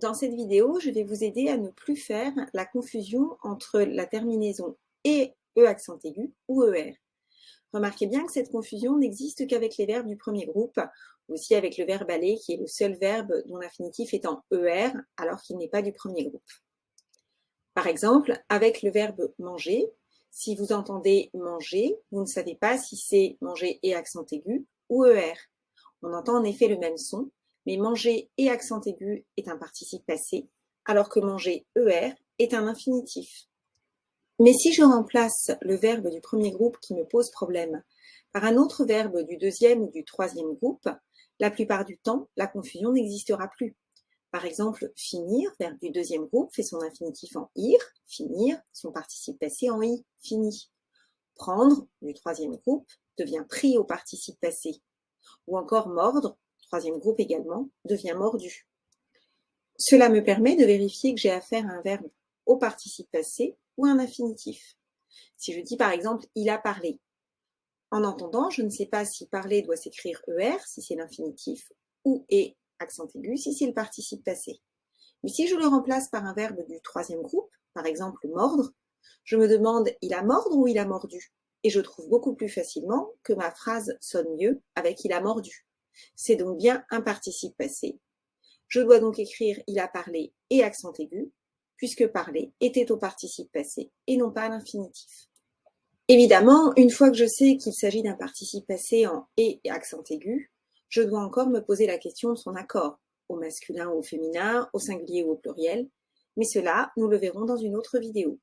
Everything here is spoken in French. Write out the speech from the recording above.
Dans cette vidéo, je vais vous aider à ne plus faire la confusion entre la terminaison et E accent aigu ou ER. Remarquez bien que cette confusion n'existe qu'avec les verbes du premier groupe, aussi avec le verbe aller qui est le seul verbe dont l'infinitif est en ER alors qu'il n'est pas du premier groupe. Par exemple, avec le verbe manger, si vous entendez manger, vous ne savez pas si c'est manger et accent aigu ou ER. On entend en effet le même son, mais manger et accent aigu est un participe passé, alors que manger ER est un infinitif. Mais si je remplace le verbe du premier groupe qui me pose problème par un autre verbe du deuxième ou du troisième groupe, la plupart du temps, la confusion n'existera plus. Par exemple, finir, verbe du deuxième groupe, fait son infinitif en ir, finir, son participe passé en i, fini. Prendre, du troisième groupe, devient pris au participe passé. Ou encore mordre, troisième groupe également, devient mordu. Cela me permet de vérifier que j'ai affaire à un verbe au participe passé ou un infinitif. Si je dis par exemple « il a parlé », en entendant, je ne sais pas si parler doit s'écrire ER si c'est l'infinitif ou et accent aigu si c'est le participe passé. Mais si je le remplace par un verbe du troisième groupe, par exemple mordre, je me demande « il a mordre » ou « il a mordu » et je trouve beaucoup plus facilement que ma phrase sonne mieux avec « il a mordu ». C'est donc bien un participe passé. Je dois donc écrire « il a parlé » et accent aigu, puisque parler était au participe passé et non pas à l'infinitif. Évidemment, une fois que je sais qu'il s'agit d'un participe passé en « et » accent aigu, je dois encore me poser la question de son accord, au masculin ou au féminin, au singulier ou au pluriel, mais cela, nous le verrons dans une autre vidéo.